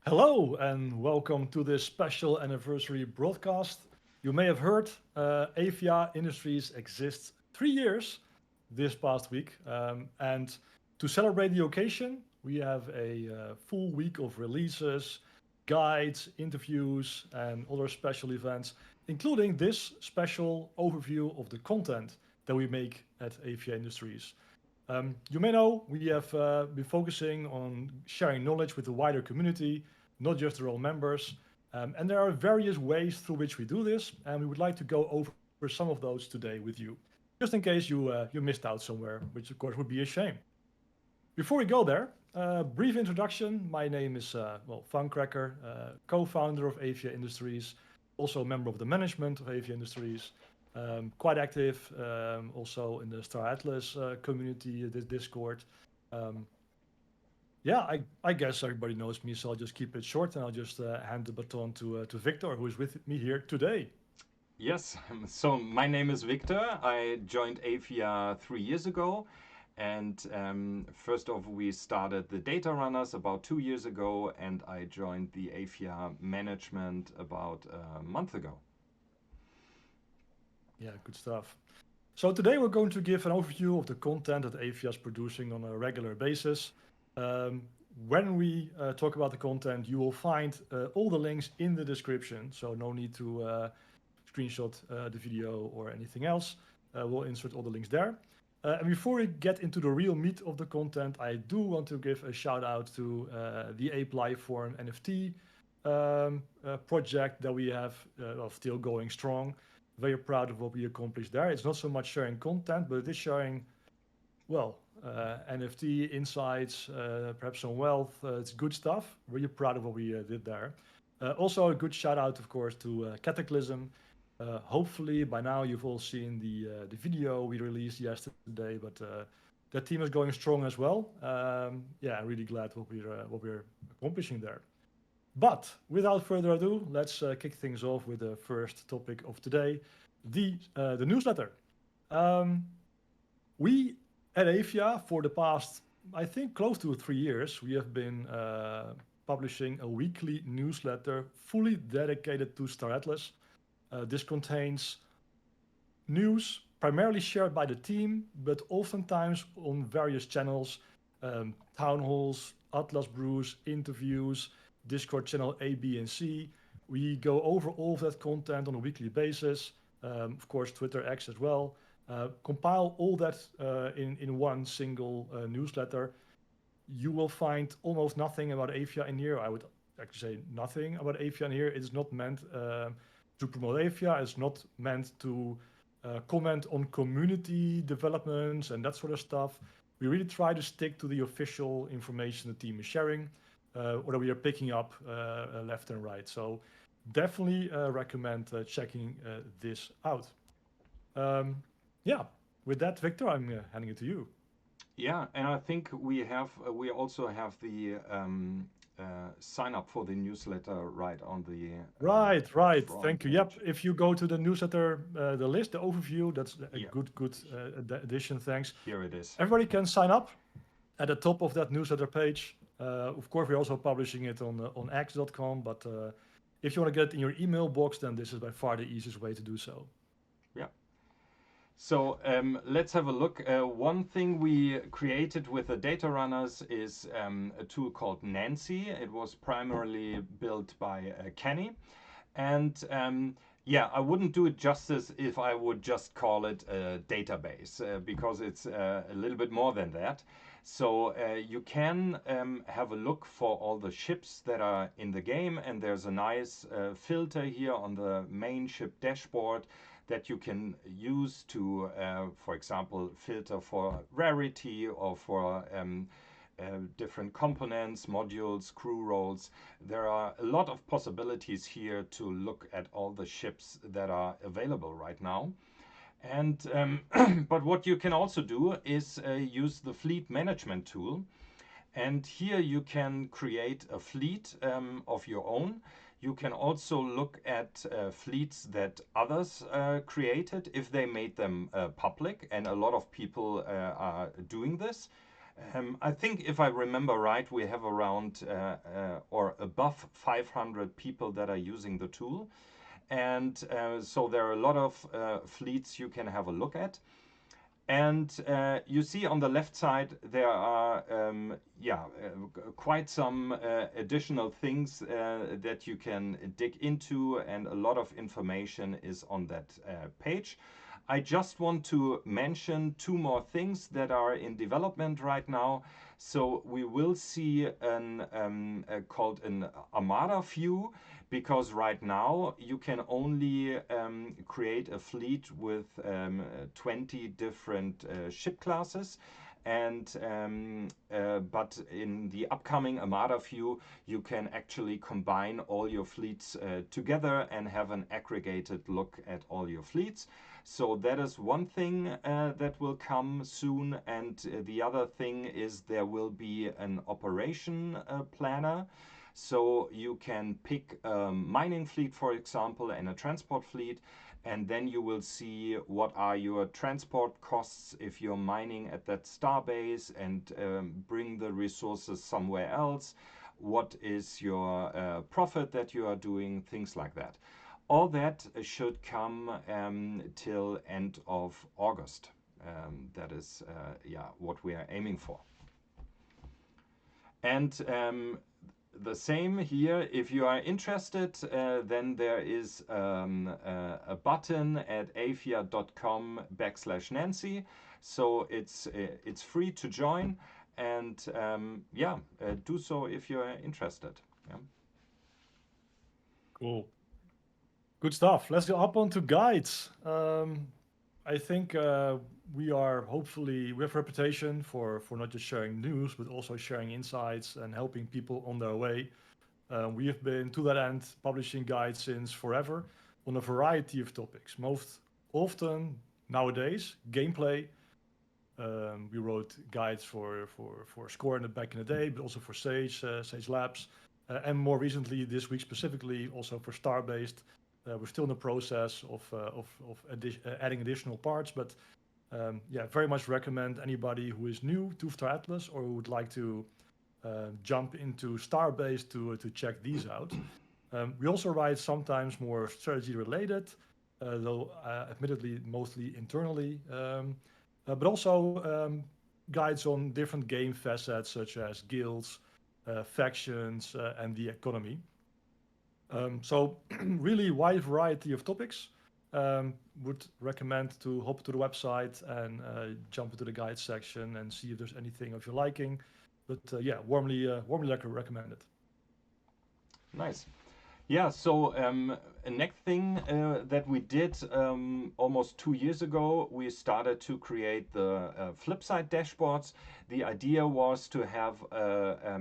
Hello and welcome to this special anniversary broadcast. You may have heard Aephia Industries exists 3 years this past week. And to celebrate the occasion, we have a full week of releases, guides, interviews, and other special events, including this special overview of the content that we make at Aephia Industries. You may know we have been focusing on sharing knowledge with the wider community, not just the role members. And there are various ways through which we do this, and we would like to go over some of those today with you, just in case you missed out somewhere, which of course would be a shame. Before we go there, brief introduction. My name is Funcracker, co-founder of Aephia Industries, also a member of the management of Aephia Industries. Quite active also in the Star Atlas community, this Discord. Um, yeah, I guess everybody knows me, so I'll just keep it short and I'll just hand the baton to Victor, who is with me here today. Yes, so my name is Viktor. I joined Aephia 3 years ago. And first off, we started the data runners about 2 years ago, and I joined the Aephia management about a month ago. Yeah, good stuff. So today we're going to give an overview of the content that Aephia is producing on a regular basis. Um, when we talk about the content, you will find all the links in the description, so no need to screenshot the video or anything else. We'll insert all the links there. And before we get into the real meat of the content, I do want to give a shout out to the Ape Lifeform NFT project that we have still going strong. Very proud of what we accomplished there. It's not so much sharing content, but it is sharing, NFT insights, perhaps some wealth. It's good stuff. Really proud of what we did there. Also, a good shout out, of course, to Cataclysm. Hopefully, by now you've all seen the video we released yesterday, but that team is going strong as well. Yeah, I'm really glad what we're accomplishing there. But without further ado, let's kick things off with the first topic of today, the newsletter. Um, we at Aephia, for the past, I think, close to 3 years, we have been publishing a weekly newsletter fully dedicated to Star Atlas. This contains news primarily shared by the team, but oftentimes on various channels, town halls, Atlas brews, interviews, Discord channel A, B, and C. We go over all of that content on a weekly basis. Of course, Twitter X as well. Compile all that in one single newsletter. You will find almost nothing about Aephia in here. I would actually say nothing about Aephia in here. It is not meant to promote Aephia. It's not meant to comment on community developments and that sort of stuff. We really try to stick to the official information the team is sharing, or that we are picking up left and right. So definitely recommend checking this out. Um, yeah, with that, Victor, I'm handing it to you. Yeah, and I think we also have the sign up for the newsletter right on the Right, right. front Thank you. Yep. page. If you go to the newsletter, the list, the overview, that's a Yeah, good addition. Thanks. here it is. Everybody can sign up at the top of that newsletter page. Of course, we're also publishing it on x.com, but if you want to get it in your email box, then this is by far the easiest way to do so. Yeah. So let's have a look. One thing we created with the data runners is a tool called Nancy. It was primarily built by Kenny. And yeah, I wouldn't do it justice if I would just call it a database because it's a little bit more than that. So you can have a look for all the ships that are in the game, and there's a nice filter here on the main ship dashboard that you can use to, for example, filter for rarity or for different components, modules, crew roles. There are a lot of possibilities here to look at all the ships that are available right now. And but what you can also do is use the fleet management tool. And here you can create a fleet of your own. You can also look at fleets that others created if they made them public, and a lot of people are doing this. I think if I remember right, we have around or above 500 people that are using the tool. And so there are a lot of fleets you can have a look at. And you see on the left side there are quite some additional things that you can dig into, and a lot of information is on that page. I just want to mention two more things that are in development right now. So we will see an called an Armada view, because right now you can only create a fleet with 20 different ship classes. And but in the upcoming Armada view, you can actually combine all your fleets together and have an aggregated look at all your fleets. So that is one thing that will come soon. And the other thing is there will be an operation planner. So you can pick a mining fleet, for example, and a transport fleet, and then you will see what are your transport costs if you're mining at that starbase and bring the resources somewhere else. What is your profit that you are doing, things like that. All that should come till end of August. That is what we are aiming for. And the same here, if you are interested, then there is a button at aephia.com/Nancy. So it's free to join, and do so if you're interested. Yeah. Cool. Good stuff. Let's go up onto guides. I think we have reputation for not just sharing news, but also sharing insights and helping people on their way. We have been, to that end, publishing guides since forever on a variety of topics. Most often nowadays, gameplay. We wrote guides for Score back in the day, but also for Sage Labs, and more recently, this week specifically, also for Star-based. We're still in the process of adding additional parts, but very much recommend anybody who is new to Star Atlas or who would like to jump into Starbase to check these out. We also write sometimes more strategy related, though admittedly mostly internally, but also guides on different game facets such as guilds, factions, and the economy. So really wide variety of topics. Would recommend to hop to the website and jump into the guide section and see if there's anything of your liking. But warmly recommend it. Nice. Yeah, so a next thing that we did almost 2 years ago, we started to create the Flipside Dashboards. The idea was to have a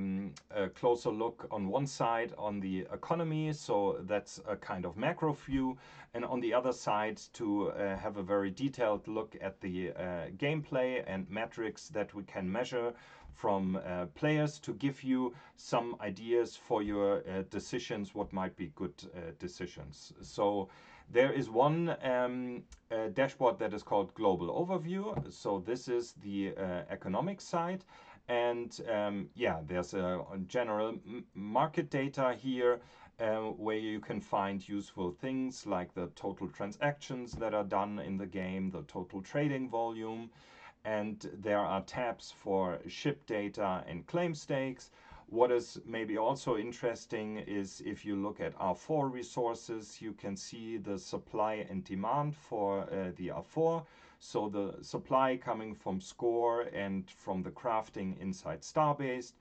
closer look on one side on the economy, so that's a kind of macro view, and on the other side to have a very detailed look at the gameplay and metrics that we can measure from players to give you some ideas for your decisions, what might be good decisions. So there is one dashboard that is called Global Overview. So this is the economic side. And there's a general market data here where you can find useful things like the total transactions that are done in the game, the total trading volume, and there are tabs for ship data and claim stakes. What is maybe also interesting is if you look at R4 resources, you can see the supply and demand for the R4. So the supply coming from Score and from the crafting inside Starbase,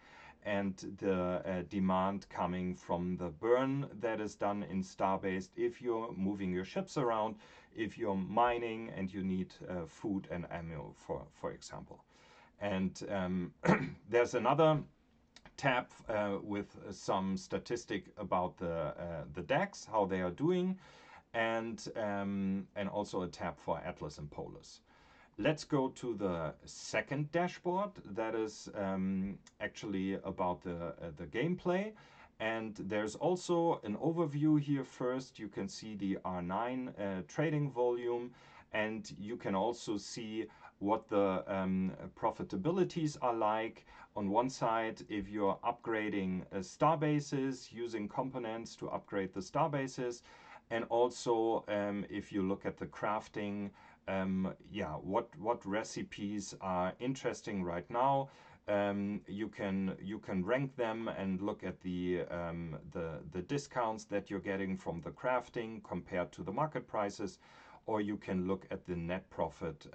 and the demand coming from the burn that is done in Starbase if you're moving your ships around, if you're mining and you need food and ammo, for example. And there's another tab with some statistic about the DAX, how they are doing, and also a tab for Atlas and Polus. Let's go to the second dashboard that is actually about the gameplay. And there's also an overview here first. You can see the R9 trading volume, and you can also see what the profitabilities are like. On one side, if you're upgrading star bases, using components to upgrade the star bases, and also if you look at the crafting, yeah, what recipes are interesting right now. You can rank them and look at the discounts that you're getting from the crafting compared to the market prices, or you can look at the net profit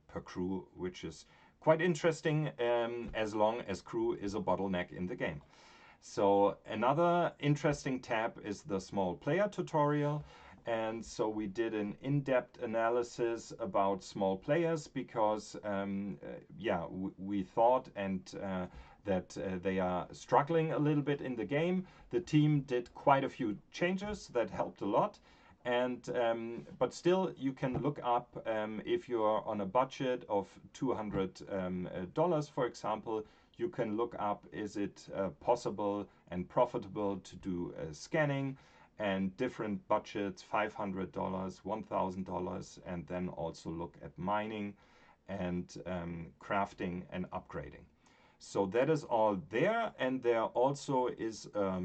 per crew, which is quite interesting as long as crew is a bottleneck in the game. So another interesting tab is the small player tutorial. And so we did an in-depth analysis about small players because, yeah, we thought that they are struggling a little bit in the game. The team did quite a few changes that helped a lot. And but still, you can look up if you're on a budget of $200, for example. You can look up, is it possible and profitable to do scanning, and different budgets, $500, $1,000, and then also look at mining and crafting and upgrading. So that is all there, and there also is a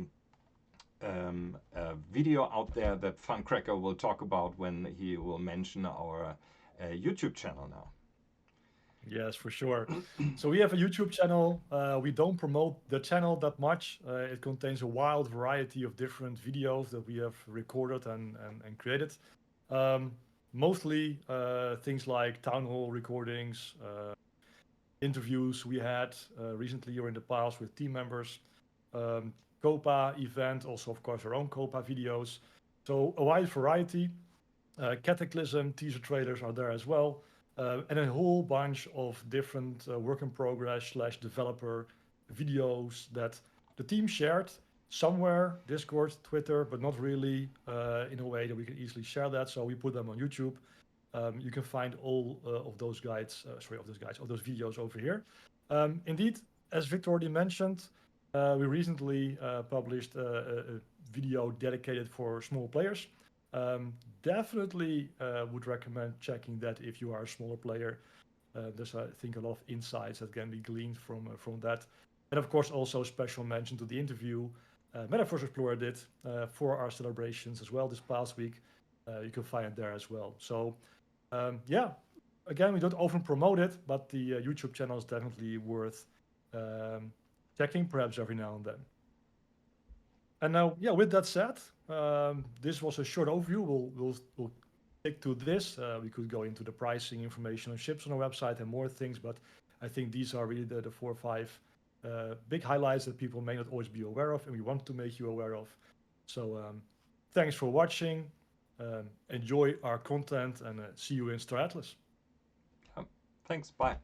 video out there that Funcracker will talk about when he will mention our YouTube channel now. Yes, for sure. So we have a YouTube channel. We don't promote the channel that much. It contains a wild variety of different videos that we have recorded and created. Mostly things like town hall recordings, interviews we had recently or in the past with team members, Copa event, also of course our own Copa videos. So a wide variety. Cataclysm teaser trailers are there as well, and a whole bunch of different work in progress slash developer videos that the team shared somewhere, Discord, Twitter, but not really in a way that we can easily share that. So we put them on YouTube. You can find all of those guides, of those videos over here. Indeed, as Victor already mentioned, we recently published a video dedicated for small players. Definitely would recommend checking that if you are a smaller player. There's, I think, a lot of insights that can be gleaned from that. And of course, also special mention to the interview Metaverse Explorer did for our celebrations as well this past week. You can find it there as well. So yeah, again, we don't often promote it, but the YouTube channel is definitely worth checking, perhaps every now and then. And now, yeah, with that said, this was a short overview. We'll stick to this. We could go into the pricing information on ships on our website and more things, but I think these are really the 4 or 5 big highlights that people may not always be aware of, and we want to make you aware of. So thanks for watching. Enjoy our content, and see you in Star Atlas. Thanks. Bye.